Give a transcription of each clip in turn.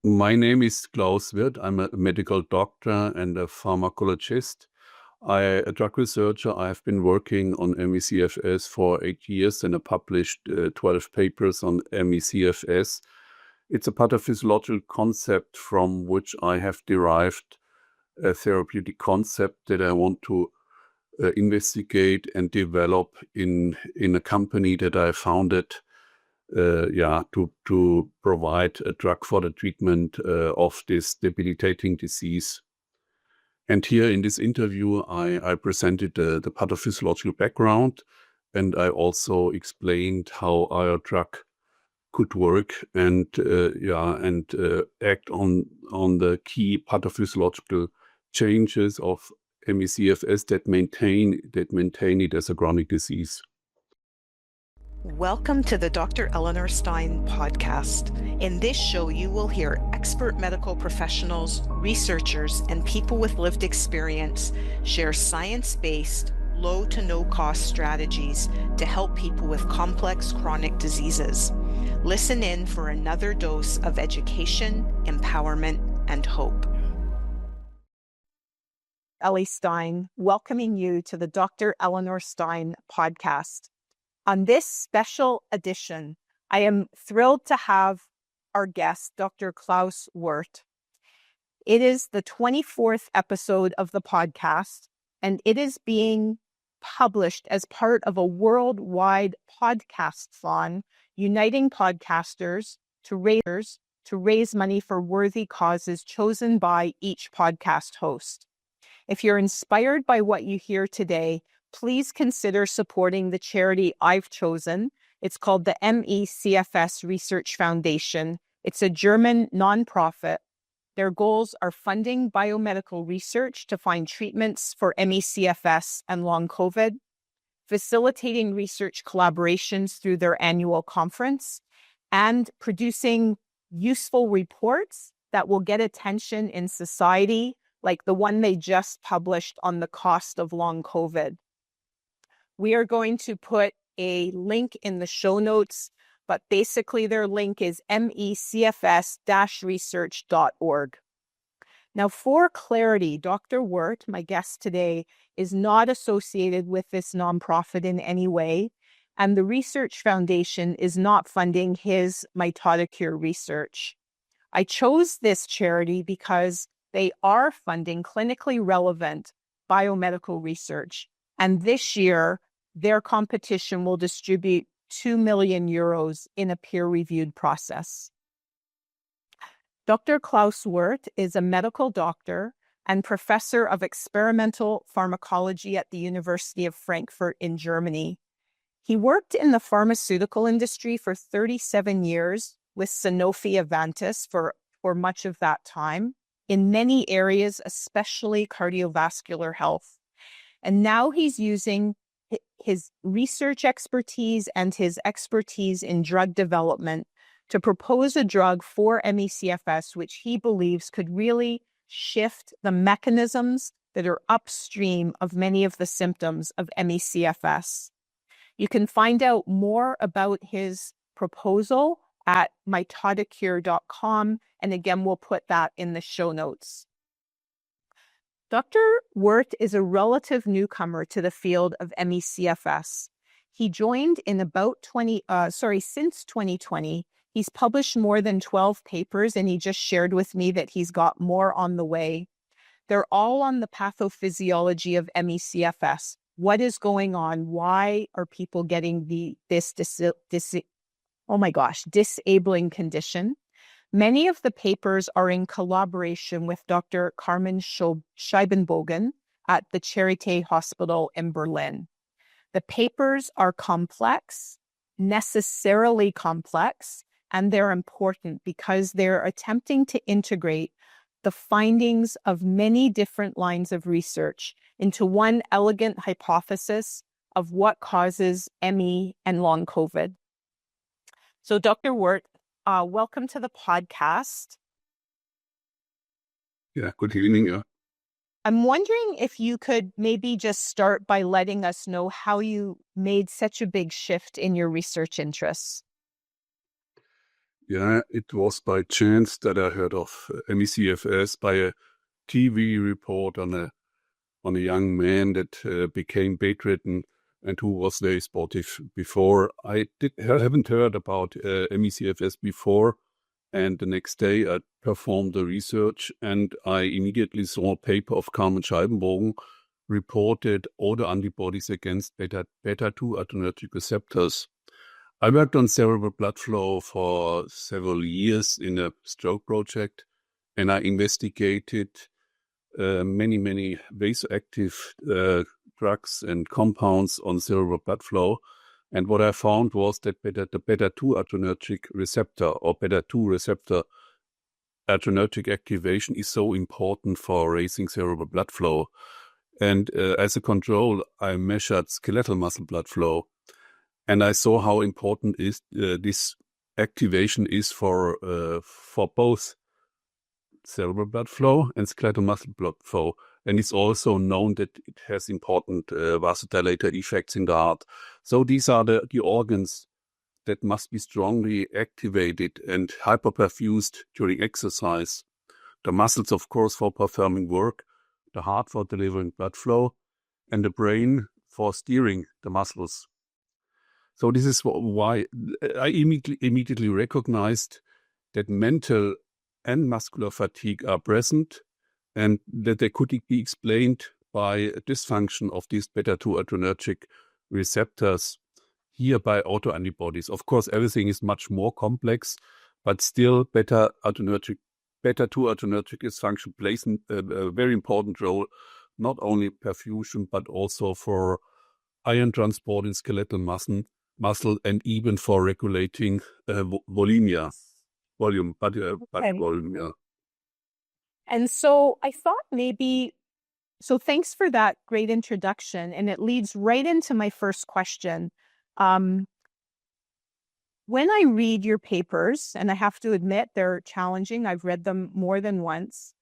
My name is Klaus Wirth. I'm a medical doctor and a pharmacologist. A drug researcher. I've been working on MECFS for 8 years and I published 12 papers on MECFS. It's a pathophysiological concept from which I have derived a therapeutic concept that I want to investigate and develop in a company that I founded to provide a drug for the treatment of this debilitating disease. And here in this interview, I presented the pathophysiological background, and I also explained how our drug could work and act on the key pathophysiological changes of MECFS that maintain it as a chronic disease. Welcome to the Dr. Eleanor Stein podcast. In this show, you will hear expert medical professionals, researchers, and people with lived experience share science-based, low to no cost strategies to help people with complex chronic diseases. Listen in for another dose of education, empowerment, and hope. Ellie Stein, welcoming you to the Dr. Eleanor Stein podcast. On this special edition, I am thrilled to have our guest, Dr. Klaus Wirth. It is the 24th episode of the podcast, and it is being published as part of a worldwide podcast-thon uniting podcasters to raise money for worthy causes chosen by each podcast host. If you're inspired by what you hear today, please consider supporting the charity I've chosen. It's called the MECFS Research Foundation. It's a German nonprofit. Their goals are funding biomedical research to find treatments for MECFS and long COVID, facilitating research collaborations through their annual conference, and producing useful reports that will get attention in society, like the one they just published on the cost of long COVID. We are going to put a link in the show notes, but basically their link is mecfs-research.org. Now, for clarity, Dr. Wirth, my guest today, is not associated with this nonprofit in any way, and the Research Foundation is not funding his Mitodicure research. I chose this charity because they are funding clinically relevant biomedical research, and this year, their competition will distribute 2 million euros in a peer-reviewed process. Dr. Klaus Wirth is a medical doctor and professor of experimental pharmacology at the University of Frankfurt in Germany. He worked in the pharmaceutical industry for 37 years with Sanofi Aventis for much of that time in many areas, especially cardiovascular health. And now he's using his research expertise and his expertise in drug development to propose a drug for MECFS, which he believes could really shift the mechanisms that are upstream of many of the symptoms of MECFS. You can find out more about his proposal at mitodicure.com, and again, we'll put that in the show notes. Dr. Wirth is a relative newcomer to the field of MECFS. He joined in since 2020. He's published more than 12 papers, and he just shared with me that he's got more on the way. They're all on the pathophysiology of MECFS. What is going on? Why are people getting this disabling condition? Many of the papers are in collaboration with Dr. Carmen Scheibenbogen at the Charité Hospital in Berlin. The papers are complex, necessarily complex, and they're important because they're attempting to integrate the findings of many different lines of research into one elegant hypothesis of what causes ME and long COVID. So Dr. Wirth, welcome to the podcast. Yeah, good evening. Yeah. I'm wondering if you could maybe just start by letting us know how you made such a big shift in your research interests. Yeah, it was by chance that I heard of MECFS by a TV report on a young man that became bedridden and who was very sportive before. I haven't heard about MECFS before, and the next day I performed the research and I immediately saw a paper of Carmen Scheibenbogen reported autoantibodies against beta-2 adrenergic receptors. I worked on cerebral blood flow for several years in a stroke project, and I investigated many vasoactive drugs and compounds on cerebral blood flow. And what I found was that the beta-2 adrenergic receptor or beta-2 receptor adrenergic activation is so important for raising cerebral blood flow. And as a control, I measured skeletal muscle blood flow. And I saw how important is this activation is for both cerebral blood flow and skeletal muscle blood flow. And it's also known that it has important vasodilator effects in the heart. So these are the organs that must be strongly activated and hyperperfused during exercise. The muscles, of course, for performing work, the heart for delivering blood flow, and the brain for steering the muscles. So this is why I immediately recognized that mental and muscular fatigue are present and that they could be explained by a dysfunction of these beta-2 adrenergic receptors, here by autoantibodies. Of course, everything is much more complex, but still beta-2 adrenergic dysfunction plays a very important role, not only perfusion, but also for ion transport in skeletal muscle, and even for regulating volume. Yeah. And so I thought maybe, so thanks for that great introduction. And it leads right into my first question. When I read your papers, and I have to admit they're challenging, I've read them more than once,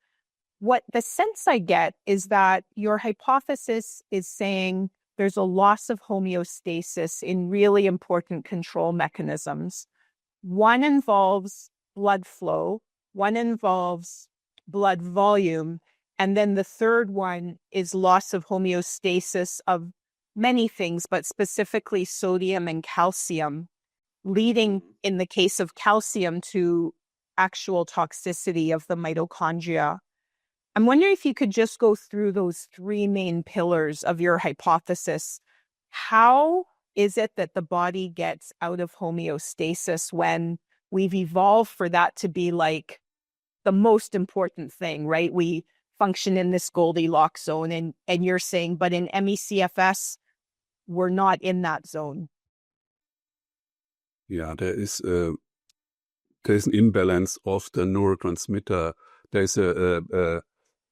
what the sense I get is that your hypothesis is saying there's a loss of homeostasis in really important control mechanisms. One involves blood flow, one involves blood volume, and then the third one is loss of homeostasis of many things, but specifically sodium and calcium, leading, in the case of calcium, to actual toxicity of the mitochondria. I'm wondering if you could just go through those three main pillars of your hypothesis. How is it that the body gets out of homeostasis when we've evolved for that to be like the most important thing, right? We function in this Goldilocks zone, and you're saying, but in MECFS, we're not in that zone. Yeah, there is an imbalance of the neurotransmitter. There is a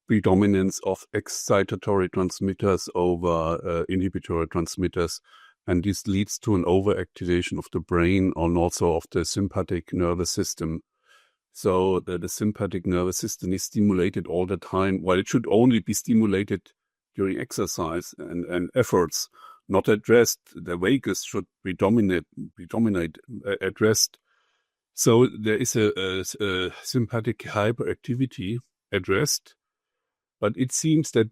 predominance of excitatory transmitters over inhibitory transmitters, and this leads to an overactivation of the brain and also of the sympathetic nervous system. So the sympathetic nervous system is stimulated all the time, while it should only be stimulated during exercise and efforts, not at rest. The vagus should predominate at rest. So there is a sympathetic hyperactivity at rest, but it seems that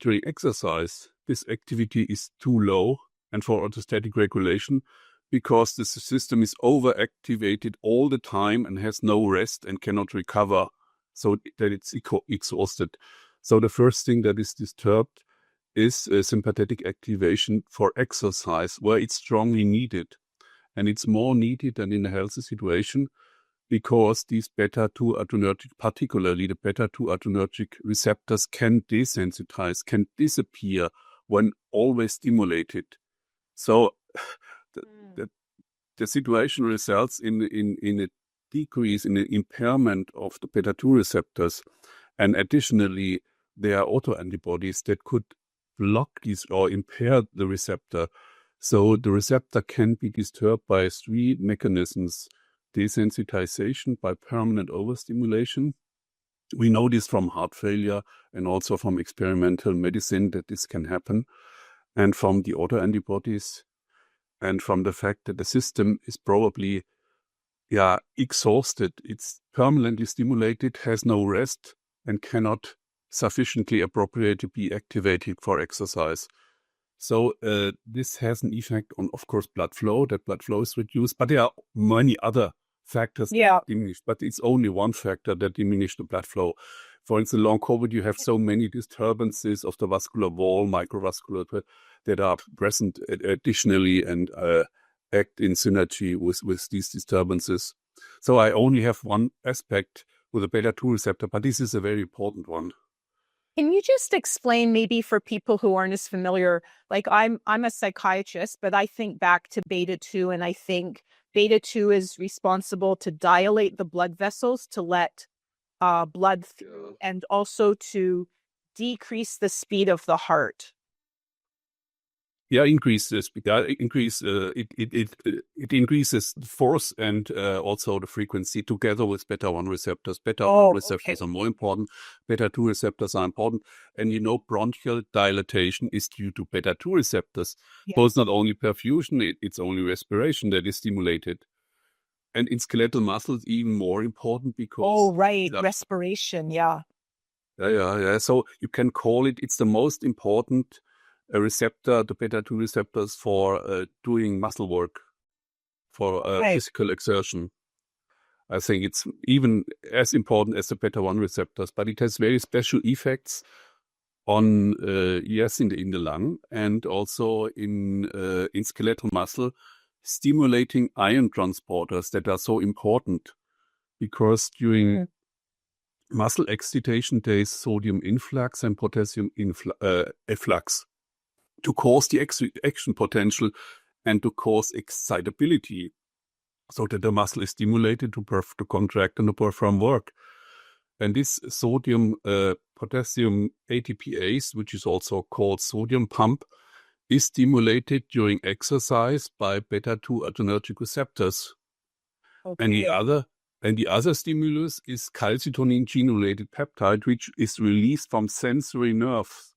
during exercise, this activity is too low and for orthostatic regulation, because the system is overactivated all the time and has no rest and cannot recover, so that it's exhausted. So the first thing that is disturbed is sympathetic activation for exercise, where it's strongly needed. And it's more needed than in a healthy situation, because these beta-2 adrenergic, particularly the beta-2 adrenergic receptors, can desensitize, can disappear when always stimulated. So the situation results in a decrease, in an impairment of the beta-2 receptors. And additionally, there are autoantibodies that could block these or impair the receptor. So the receptor can be disturbed by three mechanisms: desensitization by permanent overstimulation. We know this from heart failure and also from experimental medicine that this can happen, and from the autoantibodies, and from the fact that the system is probably exhausted. It's permanently stimulated, has no rest, and cannot sufficiently appropriate to be activated for exercise. So this has an effect on, of course, blood flow. That blood flow is reduced, but there are many other factors that diminish. But it's only one factor that diminishes the blood flow. For instance, long COVID, you have so many disturbances of the vascular wall, microvascular, that are present additionally and act in synergy with these disturbances. So I only have one aspect with a beta-2 receptor, but this is a very important one. Can you just explain, maybe for people who aren't as familiar, like I'm a psychiatrist, but I think back to beta-2, and I think beta-2 is responsible to dilate the blood vessels to let blood through, and also to decrease the speed of the heart. It increases the force and also the frequency together with beta-1 receptors. Beta-1 receptors are more important. Beta-2 receptors are important. And bronchial dilatation is due to beta-2 receptors. So it's not only perfusion, it's only respiration that is stimulated. And in skeletal muscles, even more important because... respiration, So you can call it's the most important receptor, the beta-2 receptors, for doing muscle work, for physical exertion. I think it's even as important as the beta-1 receptors, but it has very special effects on, in the lung and also in skeletal muscle, stimulating ion transporters that are so important because during muscle excitation, there is sodium influx and potassium efflux to cause the action potential and to cause excitability so that the muscle is stimulated to contract and to perform work. And this sodium-potassium ATPase, which is also called sodium pump, is stimulated during exercise by beta-2 adrenergic receptors. And the other stimulus is calcitonin-gene-related peptide, which is released from sensory nerves.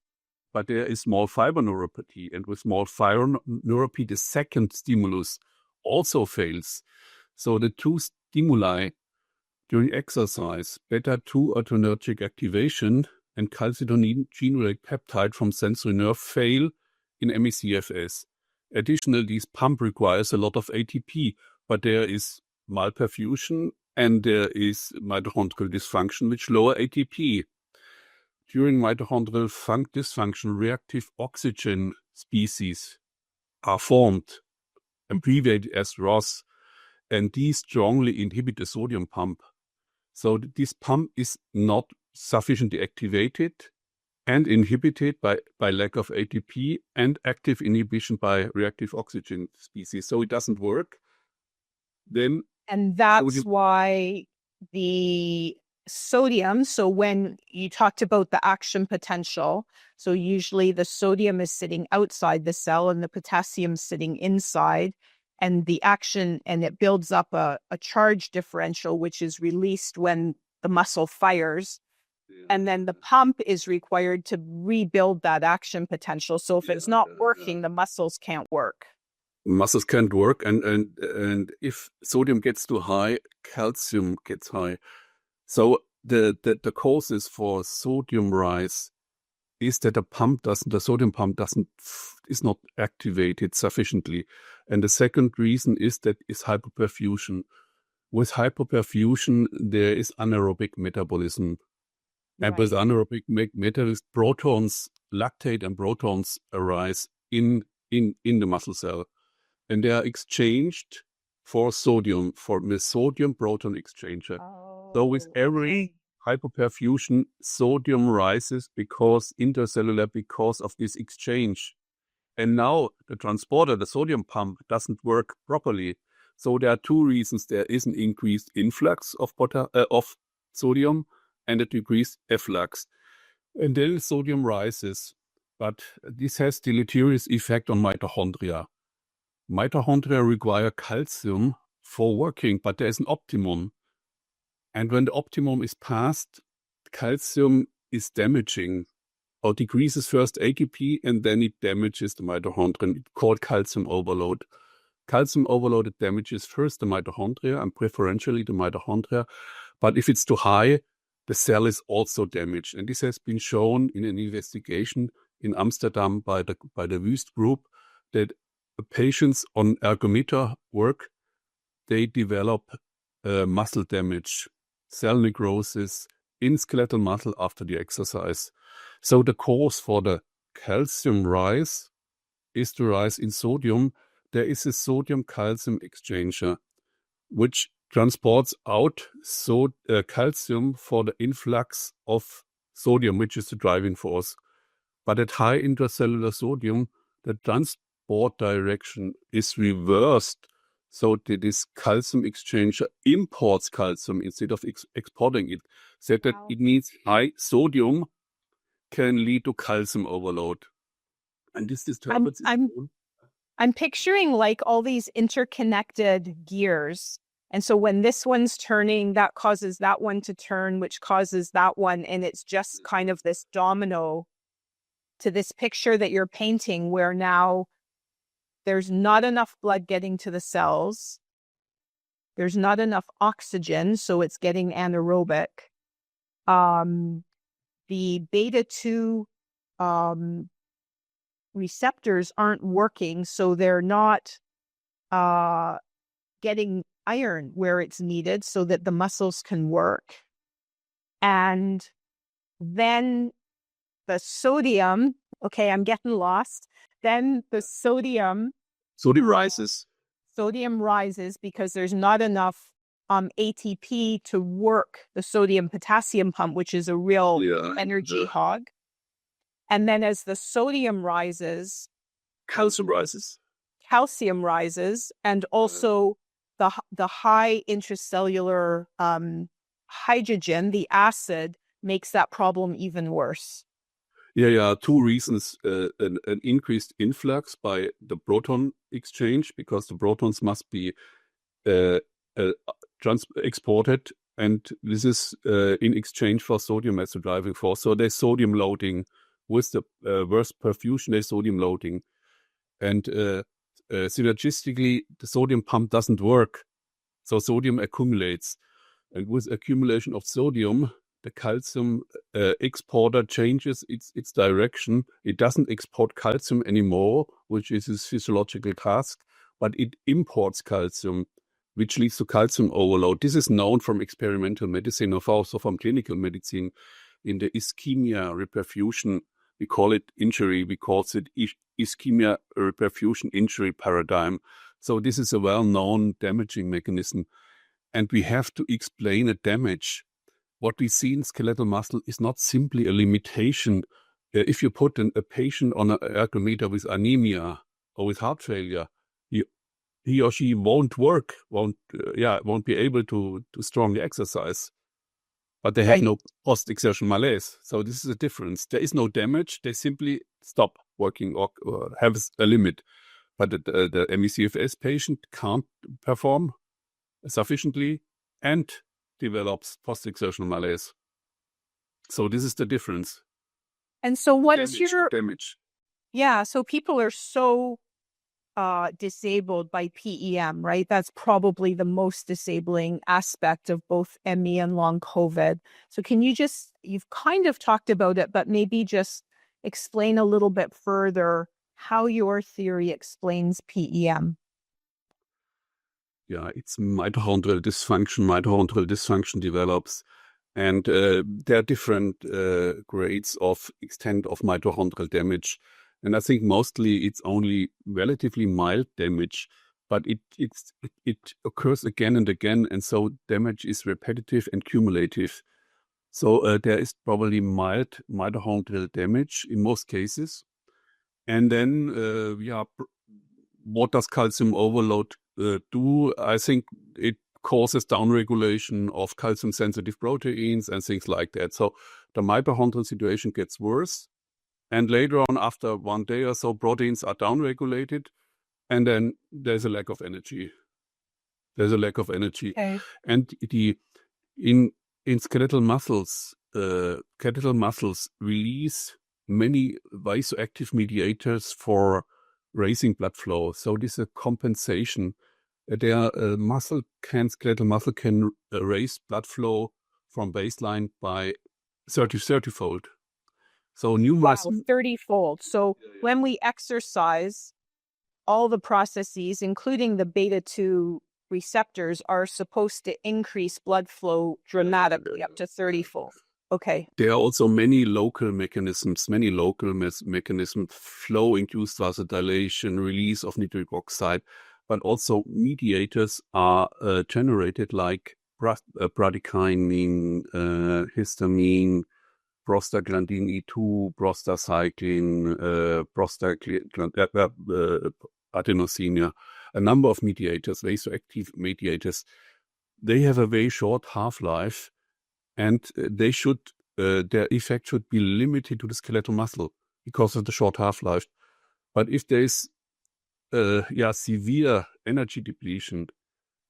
But there is small fiber neuropathy, and with small fiber neuropathy, the second stimulus also fails. So the two stimuli during exercise, beta-2 adrenergic activation and calcitonin-gene-related peptide from sensory nerve, fail in MECFS. Additionally, this pump requires a lot of ATP, but there is malperfusion and there is mitochondrial dysfunction, which lower ATP. During mitochondrial dysfunction, reactive oxygen species are formed, abbreviated as ROS, and these strongly inhibit the sodium pump. So this pump is not sufficiently activated and inhibited by lack of ATP and active inhibition by reactive oxygen species. So it doesn't work. And that's why the sodium, so when you talked about the action potential, so usually the sodium is sitting outside the cell and the potassium sitting inside, and the action, and it builds up a charge differential, which is released when the muscle fires. And then the pump is required to rebuild that action potential. So if it's not working, the muscles can't work. Muscles can't work, and if sodium gets too high, calcium gets high. So the causes for sodium rise is that the sodium pump is not activated sufficiently. And the second reason is hypoperfusion. With hypoperfusion, there is anaerobic metabolism. And with anaerobic metabolism, protons, lactate and protons arise in the muscle cell. And they are exchanged for sodium, for the sodium proton exchanger. So with every hypoperfusion, sodium rises intercellular because of this exchange. And now the transporter, the sodium pump, doesn't work properly. So there are two reasons. There is an increased influx of sodium and a decreased efflux. And then sodium rises. But this has deleterious effect on mitochondria. Mitochondria require calcium for working, but there is an optimum. And when the optimum is passed, calcium is damaging or decreases first ATP and then it damages the mitochondria. It's called calcium overload. calcium overloaded damages first the mitochondria and preferentially the mitochondria. But if it's too high, the cell is also damaged. And this has been shown in an investigation in Amsterdam by the Wirth group, that patients on ergometer work, they develop muscle damage, cell necrosis in skeletal muscle after the exercise. So the cause for the calcium rise is the rise in sodium. There is a sodium-calcium exchanger, which transports out calcium for the influx of sodium, which is the driving force. But at high intracellular sodium, the transport direction is reversed. So this calcium exchanger imports calcium instead of exporting it. So that it means high sodium can lead to calcium overload. And this disturbance I'm picturing like all these interconnected gears. And so when this one's turning, that causes that one to turn, which causes that one. And it's just kind of this domino to this picture that you're painting, where now there's not enough blood getting to the cells. There's not enough oxygen, so it's getting anaerobic. The beta-2 receptors aren't working, so they're not getting iron where it's needed so that the muscles can work. And then the sodium, okay, I'm getting lost. Then the sodium rises. Sodium rises because there's not enough ATP to work the sodium-potassium pump, which is a real energy hog. And then as the sodium rises, calcium rises. And also the high intracellular hydrogen, the acid, makes that problem even worse. Yeah. Two reasons: an increased influx by the proton exchange, because the protons must be exported, and this is in exchange for sodium as the driving force. So there's sodium loading with the worse perfusion. There's sodium loading, and synergistically, the sodium pump doesn't work, so sodium accumulates, and with accumulation of sodium, the calcium exporter changes its direction. It doesn't export calcium anymore, which is its physiological task, but it imports calcium, which leads to calcium overload. This is known from experimental medicine, or also from clinical medicine. In the ischemia reperfusion, we call it injury. We call it ischemia reperfusion injury paradigm. So this is a well-known damaging mechanism, and we have to explain a damage. What we see in skeletal muscle is not simply a limitation. If you put a patient on an ergometer with anemia or with heart failure, he or she won't be able to strongly exercise. But they have no post-exertional malaise. So this is a difference. There is no damage. They simply stop working or have a limit. But the MECFS patient can't perform sufficiently and develops post-exertional malaise. So this is the difference. And so what's your damage? Yeah, so people are so disabled by PEM, right? That's probably the most disabling aspect of both ME and long COVID. So can you you've kind of talked about it, but maybe just explain a little bit further how your theory explains PEM? Yeah, it's mitochondrial dysfunction. Mitochondrial dysfunction develops, and there are different grades of extent of mitochondrial damage. And I think mostly it's only relatively mild damage, but it occurs again and again, and so damage is repetitive and cumulative. So there is probably mild mitochondrial damage in most cases. And then, what does calcium overload do? I think it causes downregulation of calcium-sensitive proteins and things like that. So the mitochondrial situation gets worse. And later on, after 1 day or so, proteins are downregulated. And then there's a lack of energy. Okay. And in skeletal muscles release many vasoactive mediators for raising blood flow. So this is a compensation. Skeletal muscle can raise blood flow from baseline by 30-fold. So new muscle. 30-fold. So when we exercise, all the processes, including the beta-2 receptors, are supposed to increase blood flow dramatically, up to 30-fold. Okay. There are also many local mechanisms, flow-induced vasodilation, release of nitric oxide, but also mediators are generated like bradykinin, histamine, prostaglandin E2, prostacyclin, adenosine, a number of mediators, vasoactive mediators. They have a very short half-life, and they should their effect should be limited to the skeletal muscle because of the short half-life. But if there is severe energy depletion,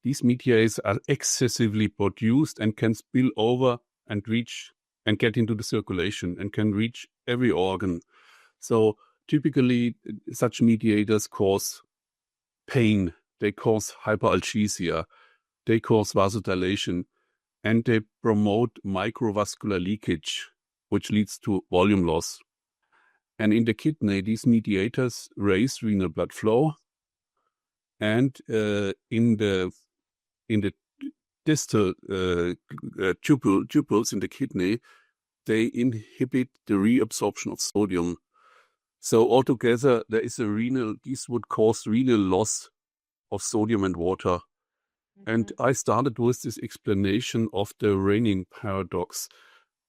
these mediators are excessively produced and can spill over and reach and get into the circulation and can reach every organ. So typically such mediators cause pain, they cause hyperalgesia, they cause vasodilation, and they promote microvascular leakage, which leads to volume loss. And in the kidney, these mediators raise renal blood flow, and in the distal tubules in the kidney, they inhibit the reabsorption of sodium. So altogether, this would cause renal loss of sodium and water. And I started with this explanation of the renin paradox.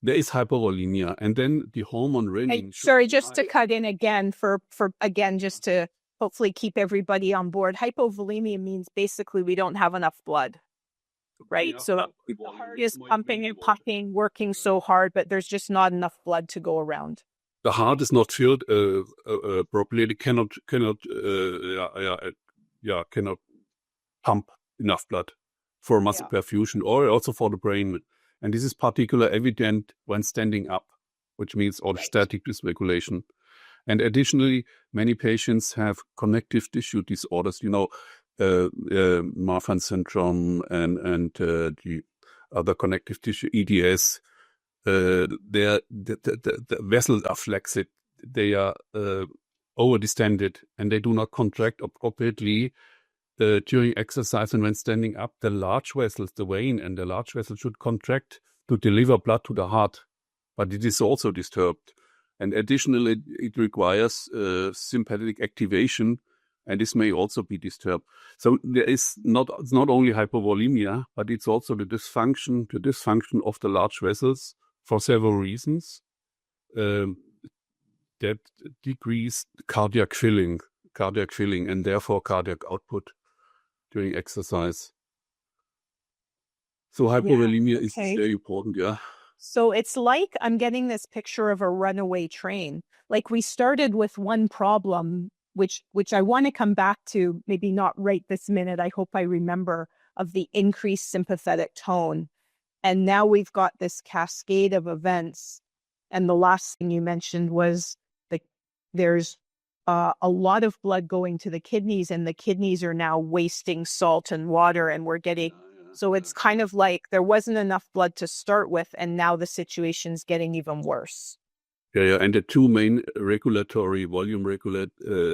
There is hypovolemia, and then the hormone renin. Sorry, just to cut in again for again, just to hopefully keep everybody on board. Hypovolemia means basically we don't have enough blood, right? So the heart is pumping and pumping, working so hard, but there's just not enough blood to go around. The heart is not filled properly. It cannot pump enough blood for muscle perfusion or also for the brain. And this is particularly evident when standing up, which means orthostatic dysregulation. And additionally, many patients have connective tissue disorders, Marfan syndrome and the other connective tissue, EDS. The vessels are flaccid, they are overdistended, and they do not contract appropriately during exercise. And when standing up, the large vessels, the vein and the large vessel should contract to deliver blood to the heart, but it is also disturbed. And additionally, it requires sympathetic activation, and this may also be disturbed. So there is not only hypovolemia, but it's also the dysfunction of the large vessels for several reasons that decrease cardiac filling, and therefore cardiac output during exercise. So hypovolemia is very important, So it's like I'm getting this picture of a runaway train. Like we started with one problem, which I want to come back to, maybe not right this minute, I hope I remember, of the increased sympathetic tone. And now we've got this cascade of events. And the last thing you mentioned was there's a lot of blood going to the kidneys, and the kidneys are now wasting salt and water, and we're getting... So it's kind of like there wasn't enough blood to start with, and now the situation's getting even worse. And the two main regulatory volume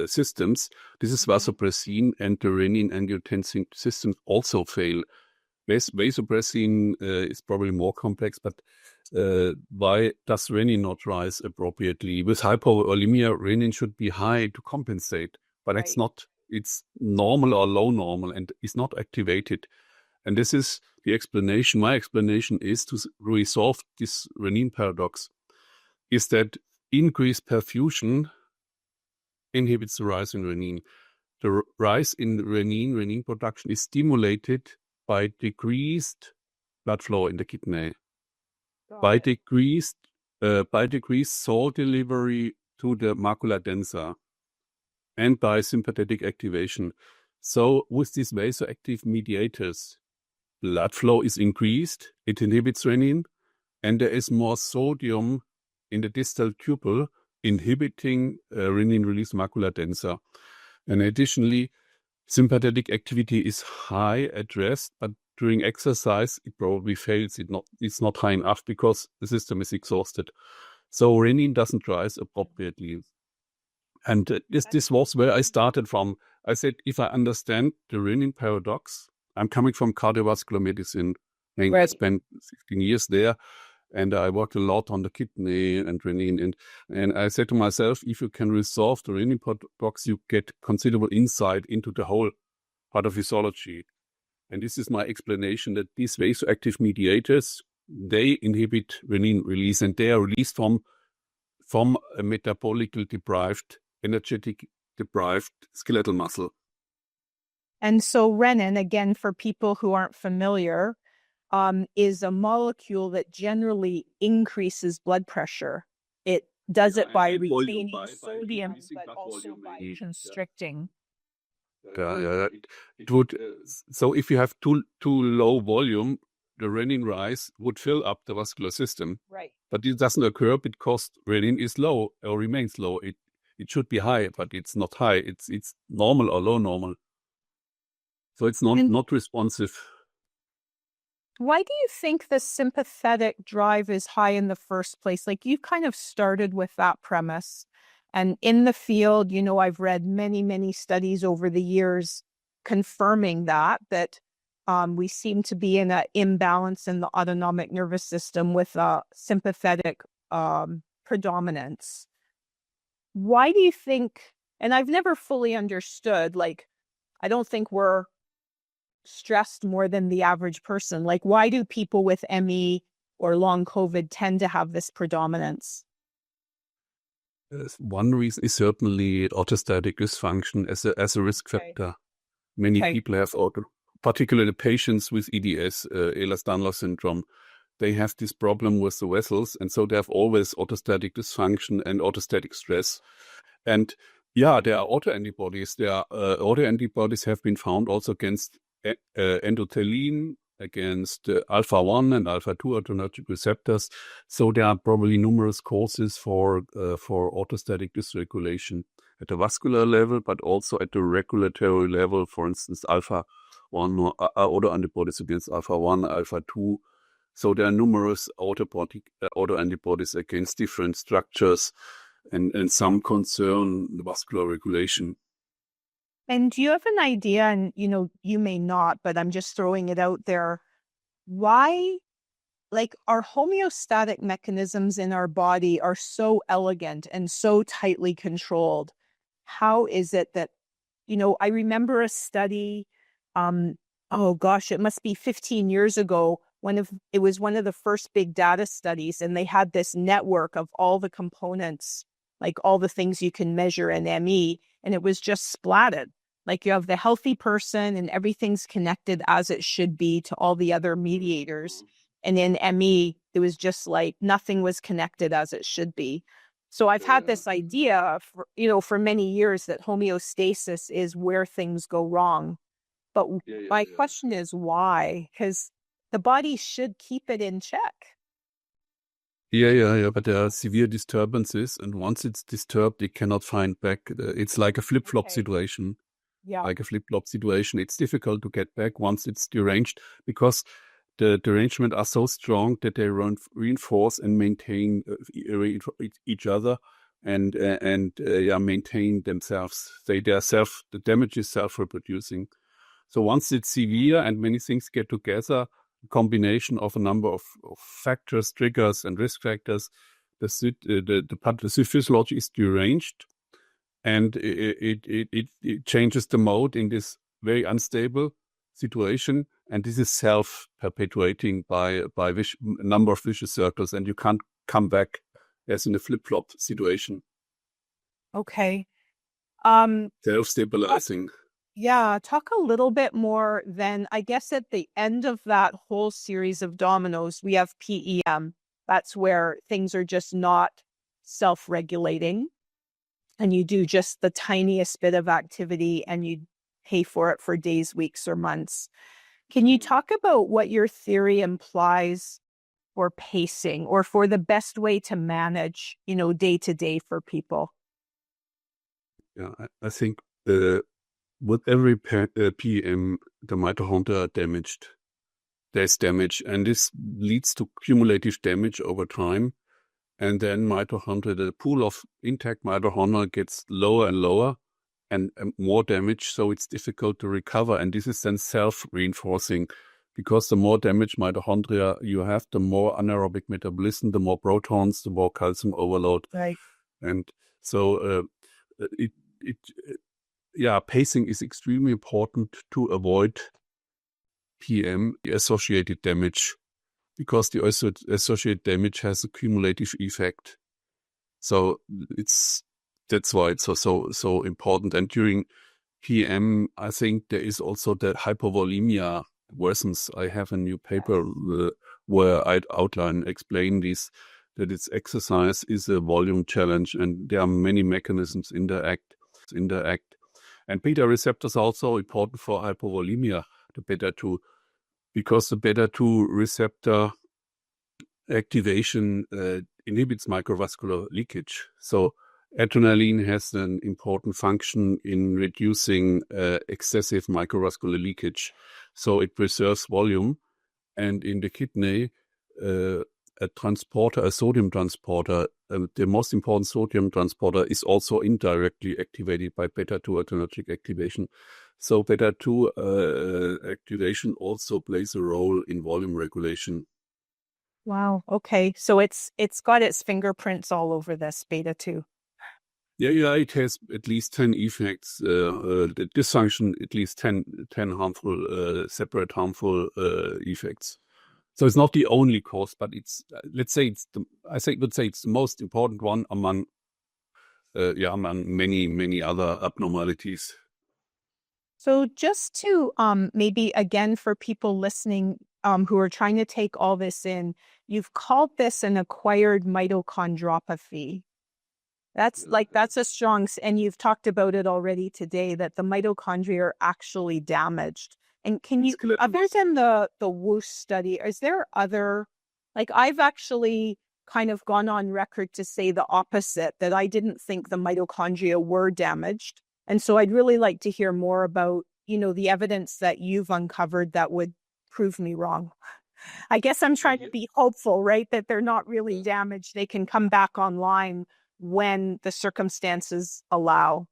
systems, this is vasopressin and the renin-angiotensin systems, also fail. Vasopressin is probably more complex, but why does renin not rise appropriately? With hypovolemia, renin should be high to compensate, but it's not. It's normal or low normal, and is not activated. And this is the explanation. My explanation is to resolve this renin paradox, is that increased perfusion inhibits the rise in renin. The rise in renin production is stimulated by decreased blood flow in the kidney, by decreased salt delivery to the macula densa, and by sympathetic activation. So with these vasoactive mediators, blood flow is increased, it inhibits renin, and there is more sodium in the distal tubule inhibiting renin release macula densa. And additionally, sympathetic activity is high at rest, but during exercise, it probably fails. It's not high enough because the system is exhausted. So renin doesn't rise appropriately. And this was where I started from. I said, if I understand the renin paradox, I'm coming from cardiovascular medicine. I spent 16 years there, and I worked a lot on the kidney and renin. And I said to myself, if you can resolve the renin paradox, you get considerable insight into the whole pathophysiology. And this is my explanation that these vasoactive mediators, they inhibit renin release, and they are released from a metabolically deprived, energetic deprived skeletal muscle. And so renin, again, for people who aren't familiar, is a molecule that generally increases blood pressure. It does it by retaining sodium, but also by constricting. It would. So if you have too low volume, the renin rise would fill up the vascular system. Right. But it doesn't occur because renin is low or remains low. It should be high, but it's not high. It's normal or low normal. So it's not responsive. Why do you think the sympathetic drive is high in the first place? Like, you kind of started with that premise. And in the field, I've read many, many studies over the years confirming that we seem to be in an imbalance in the autonomic nervous system with a sympathetic predominance. Why do you think, and I've never fully understood, I don't think we're stressed more than the average person. Why do people with ME or long COVID tend to have this predominance? One reason is certainly orthostatic dysfunction as a risk factor. Many people have particularly patients with EDS, Ehlers-Danlos syndrome. They have this problem with the vessels, and so they have always orthostatic dysfunction and orthostatic stress. And there are autoantibodies. Autoantibodies have been found also against endothelin, against alpha-1 and alpha-2 adrenergic receptors. So there are probably numerous causes for orthostatic dysregulation at the vascular level, but also at the regulatory level. For instance, alpha-1 autoantibodies against alpha-1, alpha-2. So there are numerous autoantibodies against different structures, and some concern the vascular regulation. And do you have an idea, and you may not, but I'm just throwing it out there, why, our homeostatic mechanisms in our body are so elegant and so tightly controlled? How is it that, I remember a study, it must be 15 years ago, it was one of the first big data studies, and they had this network of all the components, all the things you can measure in ME, and it was just splatted. You have the healthy person and everything's connected as it should be to all the other mediators. And in ME, it was just nothing was connected as it should be. So I've had this idea for many years that homeostasis is where things go wrong. But my question is why? Because the body should keep it in check. But there are severe disturbances, and once it's disturbed, it cannot find back. It's like a flip-flop situation. Like a flip-flop situation. It's difficult to get back once it's deranged, because the derangement are so strong that they reinforce and maintain each other and maintain themselves. The damage is self-reproducing. So once it's severe and many things get together, a combination of a number of factors, triggers, and risk factors, the physiology is deranged. And it changes the mode in this very unstable situation, and this is self-perpetuating by a number of vicious circles, and you can't come back as in a flip-flop situation. Okay. Self-stabilizing. Talk a little bit more then. I guess at the end of that whole series of dominoes, we have PEM. That's where things are just not self-regulating. And you do just the tiniest bit of activity and you pay for it for days, weeks, or months. Can you talk about what your theory implies for pacing or for the best way to manage, day to day for people? I think with every PM, the mitochondria are damaged. There's damage, and this leads to cumulative damage over time. And then mitochondria, the pool of intact mitochondria gets lower and lower and more damage, so it's difficult to recover. And this is then self-reinforcing, because the more damaged mitochondria you have, the more anaerobic metabolism, the more protons, the more calcium overload. Right. And so pacing is extremely important to avoid PM associated damage, because the associated damage has a cumulative effect. So that's why it's so important. And during PM, I think there is also that hypovolemia worsens. I have a new paper where I'd explain this, that its exercise is a volume challenge, and there are many mechanisms interact. And beta receptors are also important for hypovolemia, the beta-2, because the beta-2 receptor activation inhibits microvascular leakage. So adrenaline has an important function in reducing excessive microvascular leakage. So it preserves volume. And in the kidney, a sodium transporter, the most important sodium transporter, is also indirectly activated by beta-2 adrenergic activation. So beta-2 activation also plays a role in volume regulation. Wow. Okay. So it's got its fingerprints all over this beta-2. Yeah, it has at least 10 effects. The dysfunction, at least 10 harmful, separate harmful effects. So it's not the only cause, but it's, let's say it's the most important one among many other abnormalities. So just to maybe again for people listening who are trying to take all this in, you've called this an acquired mitochondropathy. That's a strong, and you've talked about it already today, that the mitochondria are actually damaged. And can you, other than the WOOSH study, is there other, I've actually kind of gone on record to say the opposite, that I didn't think the mitochondria were damaged. And so I'd really like to hear more about, the evidence that you've uncovered that would prove me wrong. I guess I'm trying to be hopeful, right? That they're not really damaged. They can come back online when the circumstances allow.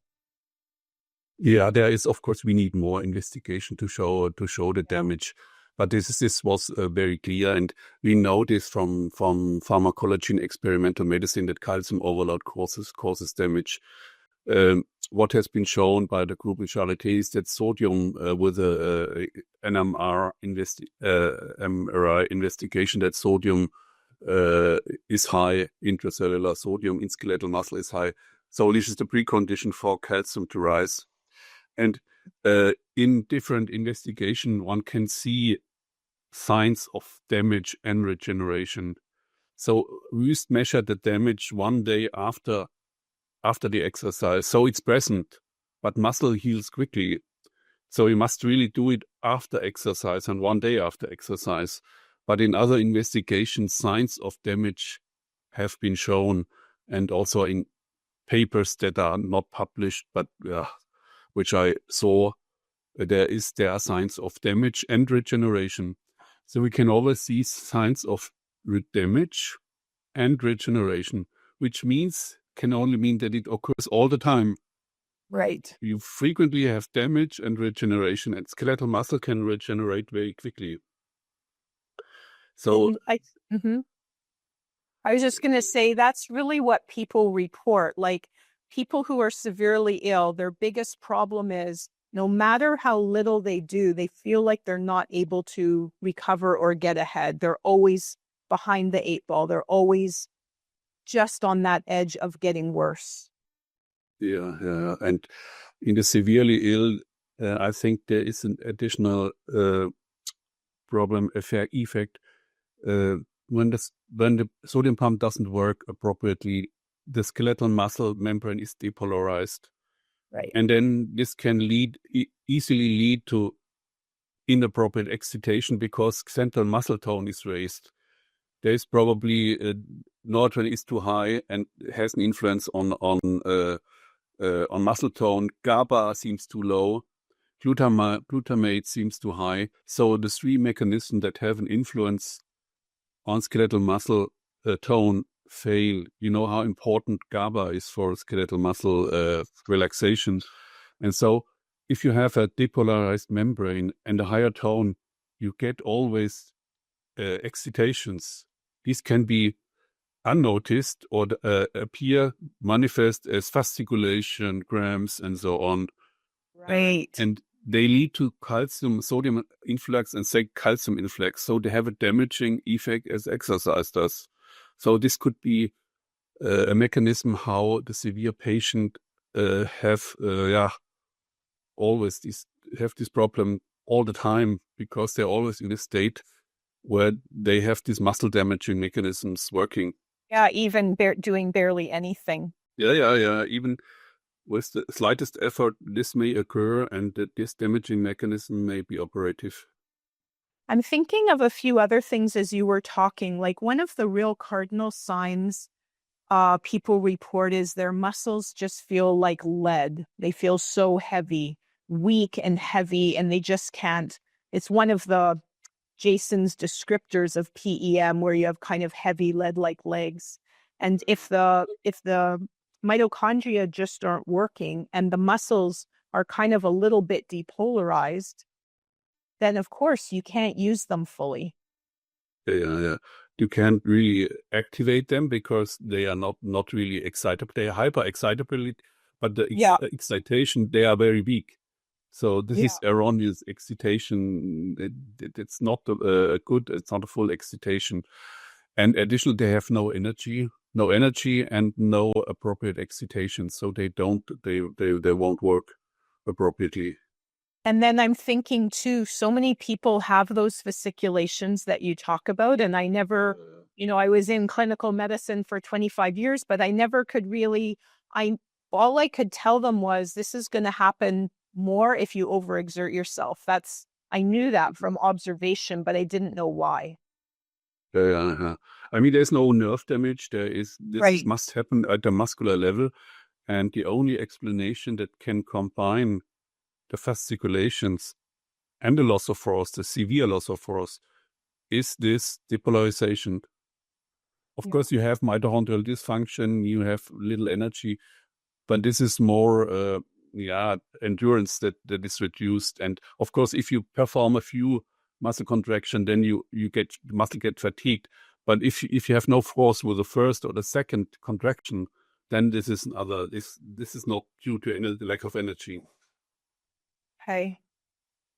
Yeah, there is, of course, we need more investigation to show the damage. But this was very clear, and we know this from pharmacology and experimental medicine, that calcium overload causes damage. What has been shown by the group in Charité is that sodium with an MRI investigation, that sodium is high, intracellular sodium in skeletal muscle is high. So this is the precondition for calcium to rise. And in different investigation, one can see signs of damage and regeneration. So we used to measure the damage one day after the exercise. So it's present, but muscle heals quickly. So you must really do it after exercise and one day after exercise. But in other investigations, signs of damage have been shown, and also in papers that are not published, but which I saw, there are signs of damage and regeneration. So we can always see signs of damage and regeneration, which can only mean that it occurs all the time. Right. You frequently have damage and regeneration, and skeletal muscle can regenerate very quickly. So I was just going to say, that's really what people report. People who are severely ill, their biggest problem is no matter how little they do, they feel like they're not able to recover or get ahead. They're always behind the 8 ball. They're always just on that edge of getting worse. Yeah. And in the severely ill, I think there is an additional problem effect. When the sodium pump doesn't work appropriately, the skeletal muscle membrane is depolarized. Right. And then this can easily lead to inappropriate excitation, because central muscle tone is raised. There is probably noradrenaline is too high and has an influence on on muscle tone. GABA seems too low. Glutamate seems too high. So the three mechanisms that have an influence on skeletal muscle tone fail. You know how important GABA is for skeletal muscle relaxation. And so if you have a depolarized membrane and a higher tone, you get always excitations. These can be unnoticed or appear, manifest as fasciculation, cramps, and so on. Right. And they lead to sodium influx and calcium influx. So they have a damaging effect as exercise does. So this could be a mechanism how the severe patient always have this problem all the time, because they're always in a state where they have these muscle damaging mechanisms working. Yeah, even doing barely anything. Yeah. Even with the slightest effort, this may occur, and that this damaging mechanism may be operative. I'm thinking of a few other things as you were talking. Like one of the real cardinal signs people report is their muscles just feel like lead. They feel so heavy, weak and heavy, and they just can't. It's one of the Jason's descriptors of PEM, where you have kind of heavy lead-like legs. And if the mitochondria just aren't working and the muscles are kind of a little bit depolarized, then of course you can't use them fully. Yeah. You can't really activate them because they are not really excitable. They are hyper excitable, but the excitation, they are very weak. So this is erroneous excitation. It's not good. It's not a full excitation. And additionally, they have no energy and no appropriate excitation. So they won't work appropriately. And then I'm thinking too, so many people have those fasciculations that you talk about. And I never, I was in clinical medicine for 25 years, but I never could really, all I could tell them was this is going to happen more if you overexert yourself. I knew that from observation, but I didn't know why. Yeah. I mean, there's no nerve damage. This must happen at the muscular level. And the only explanation that can combine the fasciculations and the loss of force, the severe loss of force, is this depolarization. Of course, you have mitochondrial dysfunction, you have little energy, but this is more endurance that is reduced. And of course, if you perform a few muscle contraction, then muscle get fatigued. But if you have no force with the first or the second contraction, then this is not due to any lack of energy. Okay.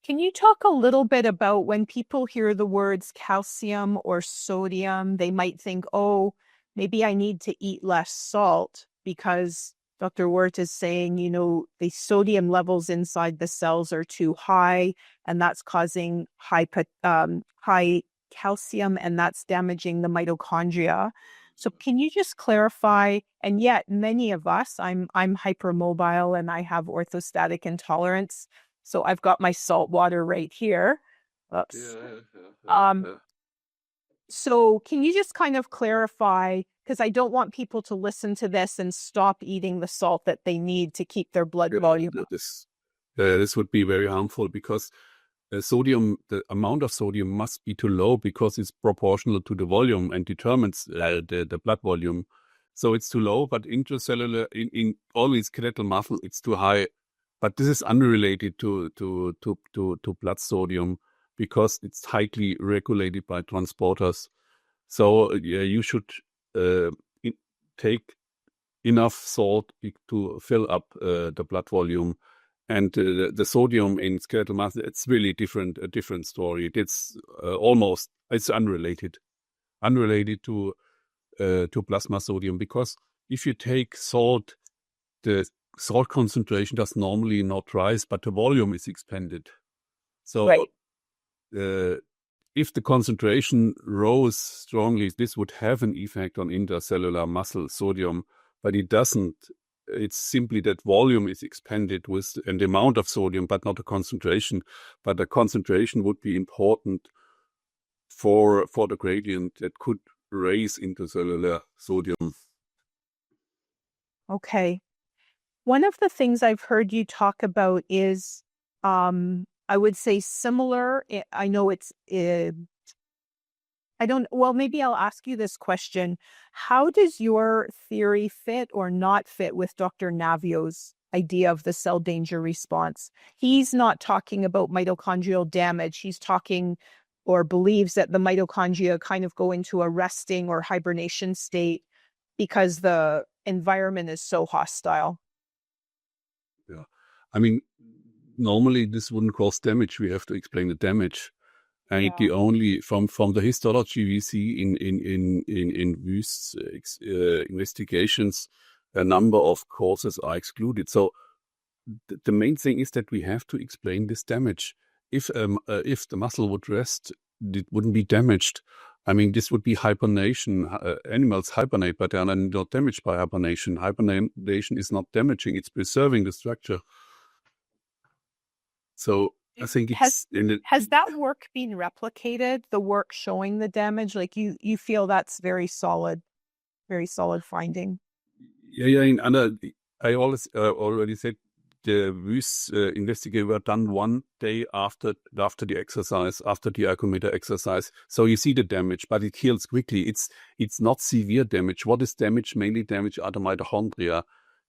Can you talk a little bit about when people hear the words calcium or sodium, they might think, oh, maybe I need to eat less salt, because Dr. Wirth is saying, the sodium levels inside the cells are too high, and that's causing high calcium, and that's damaging the mitochondria. So can you just clarify? And yet many of us, I'm hypermobile and I have orthostatic intolerance. So I've got my salt water right here. Oops. So can you just kind of clarify, because I don't want people to listen to this and stop eating the salt that they need to keep their blood volume up. This would be very harmful, because the amount of sodium must be too low, because it's proportional to the volume and determines the blood volume. So it's too low, but intracellular, in always skeletal muscle, it's too high. But this is unrelated to blood sodium, because it's tightly regulated by transporters. So you should take enough salt to fill up the blood volume. And the sodium in skeletal muscle, it's really a different story. It's it's unrelated to plasma sodium, because if you take salt, the salt concentration does normally not rise, but the volume is expanded. So if the concentration rose strongly, this would have an effect on intracellular muscle sodium, but it doesn't. It's simply that volume is expanded with an amount of sodium, but not a concentration. But the concentration would be important for the gradient that could raise intracellular sodium. Okay. One of the things I've heard you talk about is, I would say similar. I know it's, well, maybe I'll ask you this question. How does your theory fit or not fit with Dr. Navio's idea of the cell danger response? He's not talking about mitochondrial damage. He's talking or believes that the mitochondria kind of go into a resting or hibernation state because the environment is so hostile. Yeah. I mean, normally this wouldn't cause damage. We have to explain the damage. And Yeah. the only from the histology we see in Wirth's investigations, a number of causes are excluded. So the main thing is that we have to explain this damage. If the muscle would rest, it wouldn't be damaged. I mean, this would be hibernation. Animals hibernate, but they are not damaged by hibernation. Hibernation is not damaging; it's preserving the structure. So I think has that work been replicated? The work showing the damage, like you feel that's very solid finding. Yeah. I already said the Wirth investigator were done one day after the exercise, after the ergometer exercise. So you see the damage, but it heals quickly. It's not severe damage. What is damage? Mainly damage are the mitochondria.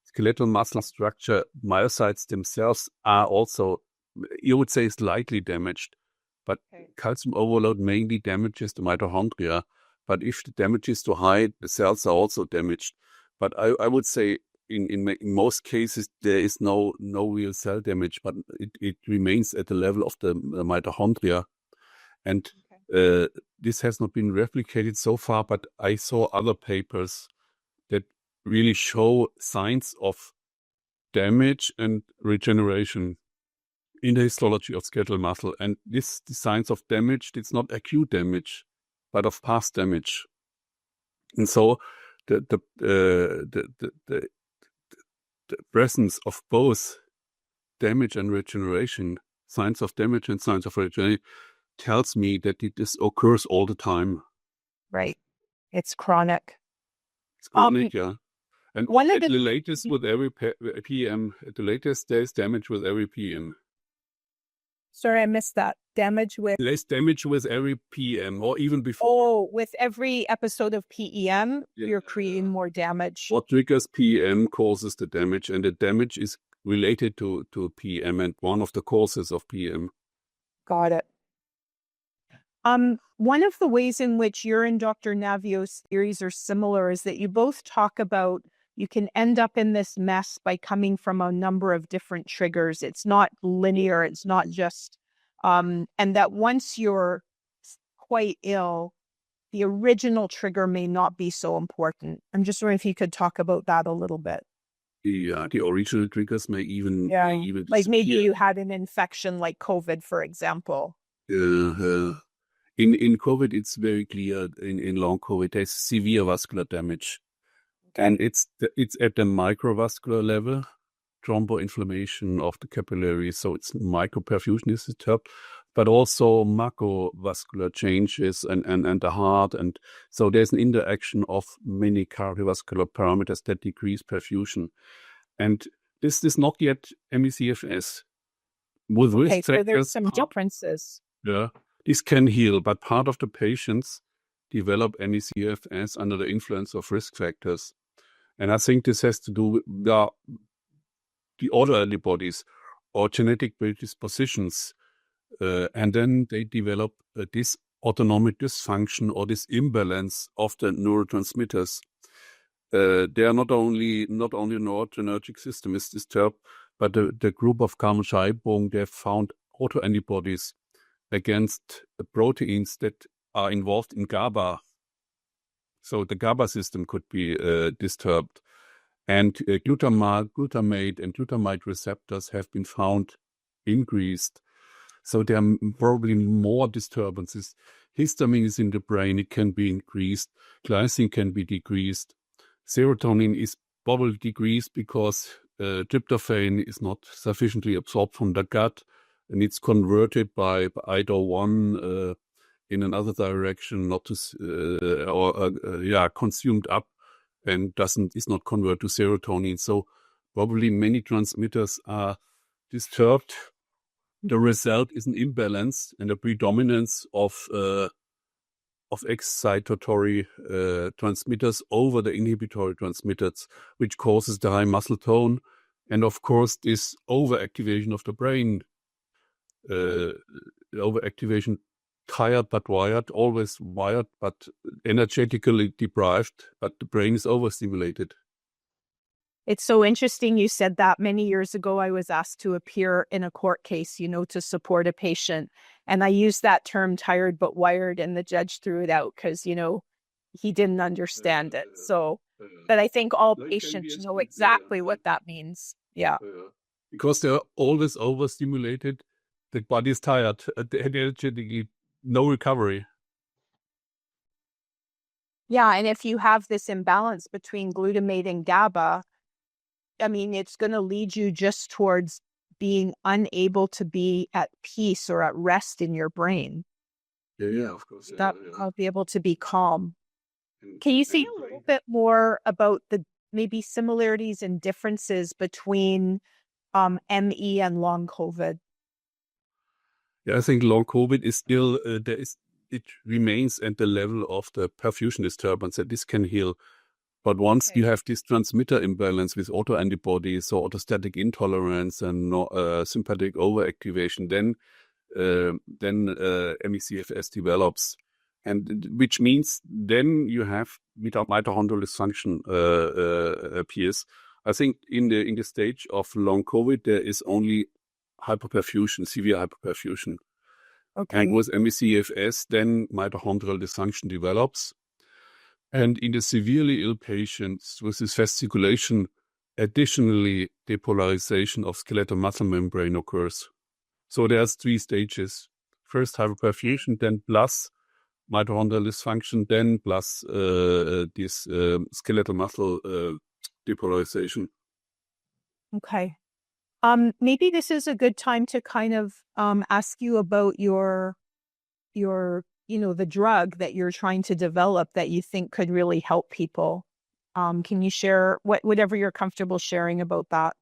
Skeletal muscle structure, myocytes themselves are also, you would say, slightly damaged. But calcium overload mainly damages the mitochondria. But if the damage is too high, the cells are also damaged. But I would say in most cases, there is no real cell damage, but it remains at the level of the mitochondria. And this has not been replicated so far, but I saw other papers that really show signs of damage and regeneration in the histology of skeletal muscle. And the signs of damage, it's not acute damage, but of past damage. And so the presence of both damage and regeneration, signs of damage and signs of regeneration, tells me that this occurs all the time. Right. It's chronic. It's chronic, yeah. And at the latest with every PM, at the latest there's damage with every PM. Sorry, I missed that. Less damage with every PM or even before. Oh, with every episode of PEM, you're creating more damage. What triggers PM causes the damage, and the damage is related to PM and one of the causes of PM. Got it. One of the ways in which your and Dr. Navio's theories are similar is that you both talk about you can end up in this mess by coming from a number of different triggers. It's not linear. It's not just, and that once you're quite ill, the original trigger may not be so important. I'm just wondering if you could talk about that a little bit. Yeah, the original triggers may even like maybe you had an infection like COVID, for example. In COVID, it's very clear. In long COVID, there's severe vascular damage. And it's at the microvascular level, thromboinflammation of the capillaries. So it's microperfusion is disturbed, but also macrovascular changes and the heart. And so there's an interaction of many cardiovascular parameters that decrease perfusion. And this is not yet MECFS. With risk so there's some differences. Yeah, this can heal, but part of the patients develop MECFS under the influence of risk factors. And I think this has to do with the autoantibodies or genetic predispositions. And then they develop this autonomic dysfunction or this imbalance of the neurotransmitters. They are not only the noradrenergic system is disturbed, but the group of Karman-Scheibung, they have found autoantibodies against the proteins that are involved in GABA. So the GABA system could be disturbed. And glutamate and glutamate receptors have been found increased. So there are probably more disturbances. Histamine is in the brain, it can be increased. Glycine can be decreased. Serotonin is probably decreased because tryptophan is not sufficiently absorbed from the gut, and it's converted by IDO1 in another direction, not to consumed up, and is not converted to serotonin. So probably many transmitters are disturbed. The result is an imbalance and a predominance of excitatory transmitters over the inhibitory transmitters, which causes the high muscle tone. And of course, this overactivation of the brain, overactivation, tired but wired, always wired but energetically deprived, but the brain is overstimulated. It's so interesting you said that. Many years ago, I was asked to appear in a court case, to support a patient. And I used that term tired but wired, and the judge threw it out because, he didn't understand it. So, but I think all patients know exactly what that means. Yeah. Because they're always overstimulated, the body is tired, energetically, no recovery. Yeah, and if you have this imbalance between glutamate and GABA, I mean, it's going to lead you just towards being unable to be at peace or at rest in your brain. Yeah, of course. I'll be able to be calm. Can you say a little bit more about the maybe similarities and differences between ME and long COVID? Yeah, I think long COVID is still, it remains at the level of the perfusion disturbance, that this can heal. But once you have this transmitter imbalance with autoantibodies or autostatic intolerance and sympathetic overactivation, then MECFS develops, and which means then you have mitochondrial dysfunction appears. I think in the stage of long COVID there is only hyperperfusion, severe hyperperfusion. Okay. And with MECFS, then mitochondrial dysfunction develops. And in the severely ill patients with this fasciculation, additionally, depolarization of skeletal muscle membrane occurs. So there's 3 stages. First hyperperfusion, then plus mitochondrial dysfunction, then plus this skeletal muscle depolarization. Okay. Maybe this is a good time to kind of ask you about your the drug that you're trying to develop that you think could really help people. Can you share whatever you're comfortable sharing about that?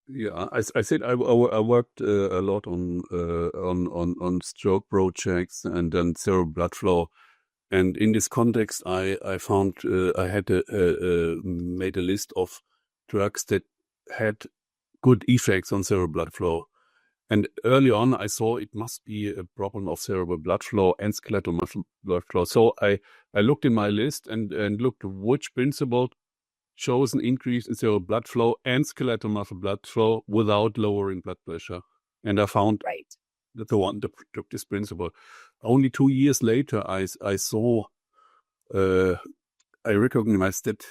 Yeah, I said I worked a lot on stroke projects and then cerebral blood flow, and in this context, I found I had made a list of drugs that had good effects on cerebral blood flow. And early on, I saw it must be a problem of cerebral blood flow and skeletal muscle blood flow. So I looked in my list and looked which principle shows an increase in cerebral blood flow and skeletal muscle blood flow without lowering blood pressure. And I found that the one that took this principle. Only 2 years later, I saw, I recognized that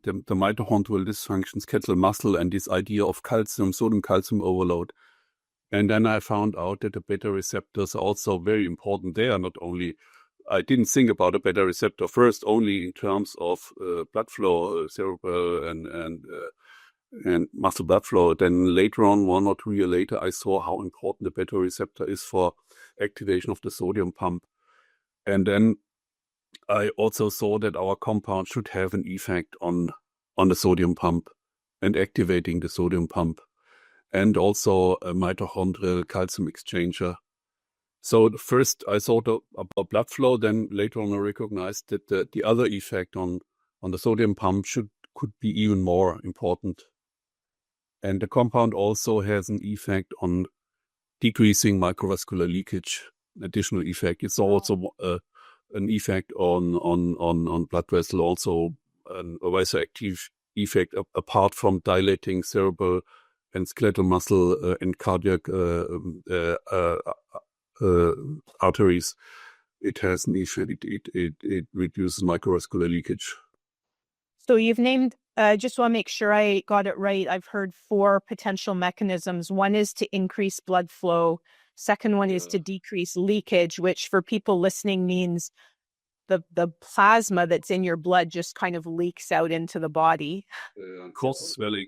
the mitochondrial dysfunction, skeletal muscle, and this idea of sodium-calcium overload. And then I found out that the beta receptors are also very important. They are not only, I didn't think about a beta receptor first only in terms of blood flow, cerebral and muscle blood flow. Then later on, 1 or 2 years later, I saw how important the beta receptor is for activation of the sodium pump. And then I also saw that our compound should have an effect on the sodium pump and activating the sodium pump, and also a mitochondrial calcium exchanger. So first I thought about blood flow, then later on I recognized that the other effect on the sodium pump could be even more important. And the compound also has an effect on decreasing microvascular leakage, additional effect. It's also an effect on blood vessel, also a vasoactive effect apart from dilating cerebral and skeletal muscle and cardiac arteries. It has an effect. It reduces microvascular leakage. So you've named, just want to make sure I got it right. I've heard 4 potential mechanisms. One is to increase blood flow. Second one is to decrease leakage, which for people listening means the plasma that's in your blood just kind of leaks out into the body. Causes swelling,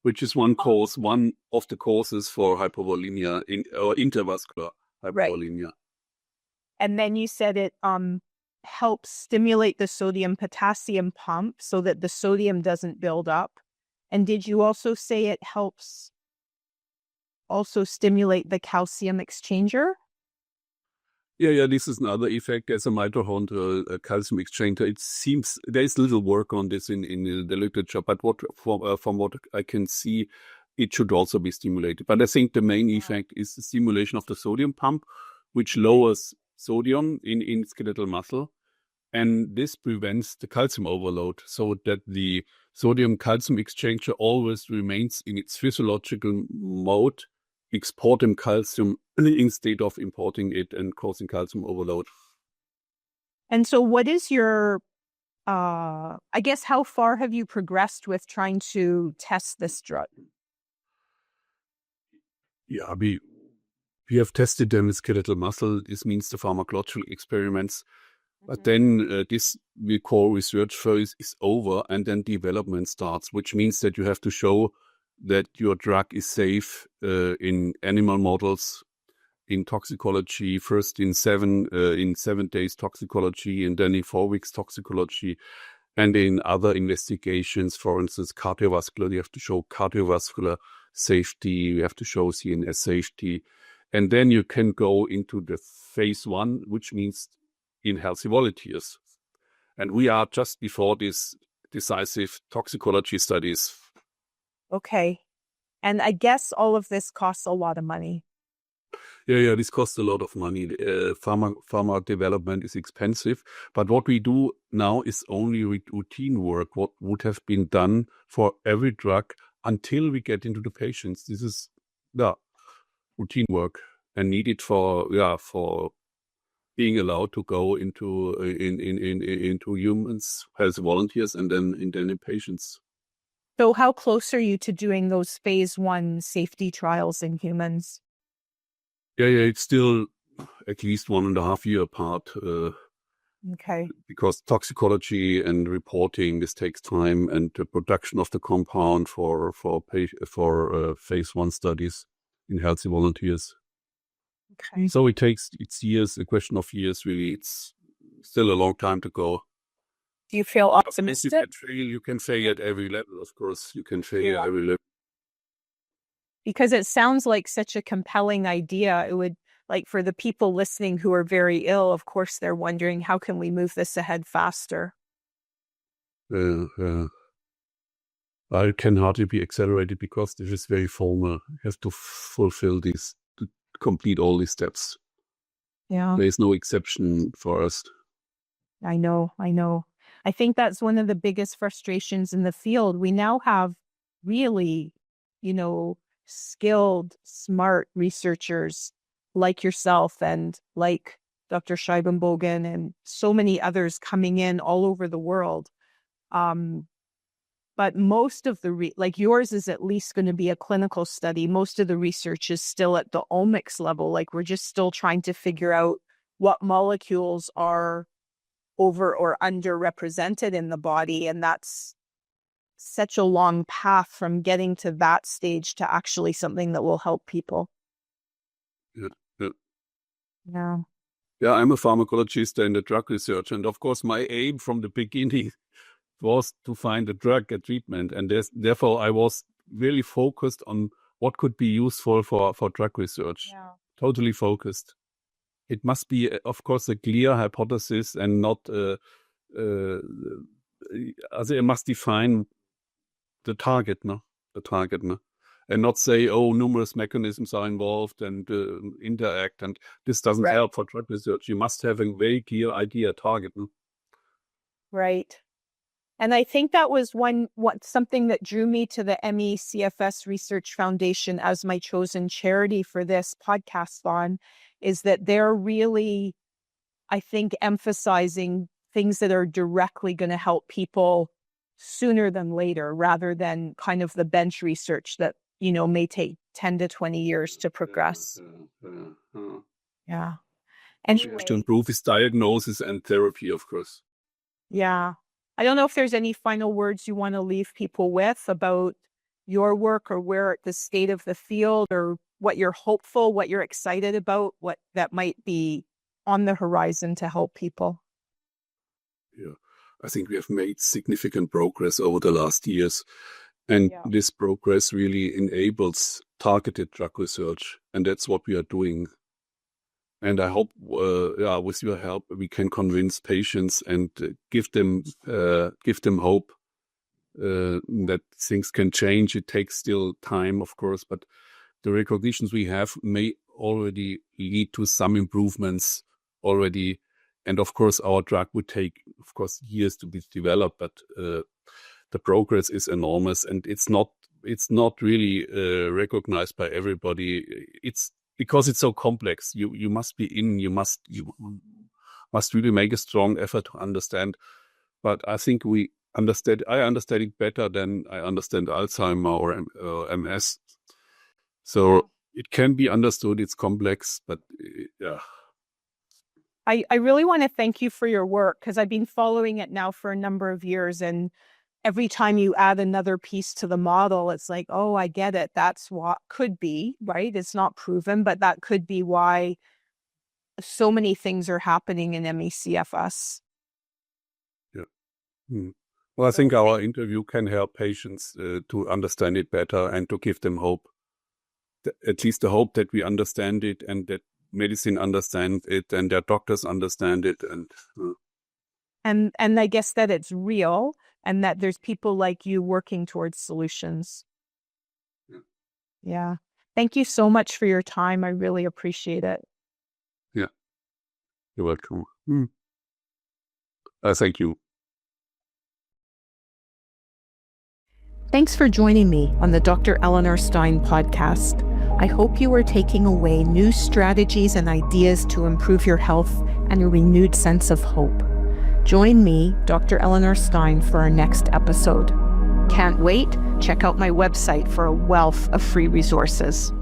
which is one of the causes for hypovolemia or intravascular hypovolemia. Right. And then you said it helps stimulate the sodium-potassium pump so that the sodium doesn't build up? And did you also say it helps also stimulate the calcium exchanger? Yeah, this is another effect as a mitochondrial calcium exchanger. It seems there is little work on this in the literature, but from what I can see, it should also be stimulated. But I think the main effect is the stimulation of the sodium pump, which lowers sodium in skeletal muscle. And this prevents the calcium overload so that the sodium calcium exchanger always remains in its physiological mode, exporting calcium instead of importing it and causing calcium overload. And so what is your, I guess, how far have you progressed with trying to test this drug? Yeah, we have tested them with skeletal muscle. This means the pharmacological experiments. But then this we call research phase is over, and then development starts, which means that you have to show that your drug is safe in animal models, in toxicology, first in 7 days toxicology, and then in 4 weeks toxicology, and in other investigations, for instance, cardiovascular, you have to show cardiovascular safety, you have to show CNS safety, and then you can go into the phase 1, which means in healthy volunteers. And we are just before these decisive toxicology studies. Okay. And I guess all of this costs a lot of money. Yeah, this costs a lot of money. Pharma development is expensive. But what we do now is only routine work, what would have been done for every drug until we get into the patients. This is routine work and needed for being allowed to go into humans, healthy volunteers, and then in patients. So how close are you to doing those phase 1 safety trials in humans? Yeah, it's still at least 1.5 years apart. Okay. Because toxicology and reporting, this takes time, and the production of the compound for phase 1 studies in healthy volunteers. Okay. So it's years, a question of years, really. It's still a long time to go. Do you feel optimistic? You can fail at every level, of course. You can fail at every level. Because it sounds like such a compelling idea. It would, like, for the people listening who are very ill, of course, they're wondering, how can we move this ahead faster? I can hardly be accelerated because this is very formal. You have to fulfill these, to complete all these steps. Yeah. There is no exception for us. I know. I think that's one of the biggest frustrations in the field. We now have really, skilled, smart researchers like yourself and like Dr. Scheibenbogen and so many others coming in all over the world. But most of the, like yours is at least going to be a clinical study. Most of the research is still at the omics level. Like we're just still trying to figure out what molecules are over or underrepresented in the body. And that's such a long path from getting to that stage to actually something that will help people. Yeah, I'm a pharmacologist and a drug researcher. And of course, my aim from the beginning was to find a drug, a treatment. And therefore, I was really focused on what could be useful for drug research. Yeah. Totally focused. It must be, of course, a clear hypothesis and not, it must define the target, and not say, numerous mechanisms are involved and interact, and this doesn't help for drug research. You must have a very clear idea, target. Right. And I think that was something that drew me to the MECFS Research Foundation as my chosen charity for this podcast is that they're really, I think, emphasizing things that are directly going to help people sooner than later, rather than kind of the bench research that, may take 10 to 20 years to progress. Yeah. Anyway, to improve his diagnosis and therapy, of course. Yeah. I don't know if there's any final words you want to leave people with about your work or where the state of the field, or what you're hopeful, what you're excited about, what that might be on the horizon to help people. I think we have made significant progress over the last years. And this progress really enables targeted drug research. And that's what we are doing. And I hope, with your help, we can convince patients and give them hope that things can change. It takes still time, of course, but the recognitions we have may already lead to some improvements already. And of course, our drug would take, of course, years to be developed, but the progress is enormous, and it's not really recognized by everybody. It's because it's so complex. You must be you must really make a strong effort to understand. But I think I understand it better than I understand Alzheimer or MS. So it can be understood. It's complex, but yeah. I really want to thank you for your work, because I've been following it now for a number of years, and every time you add another piece to the model, it's like, oh, I get it. That's what could be, right? It's not proven, but that could be why so many things are happening in MECFS. Yeah. Well, I think our interview can help patients to understand it better and to give them hope. At least the hope that we understand it and that medicine understands it and their doctors understand it. And I guess that it's real and that there's people like you working towards solutions. Yeah. Thank you so much for your time. I really appreciate it. Yeah. You're welcome. Thank you. Thanks for joining me on the Dr. Eleanor Stein podcast. I hope you are taking away new strategies and ideas to improve your health and a renewed sense of hope. Join me, Dr. Eleanor Stein, for our next episode. Can't wait? Check out my website for a wealth of free resources.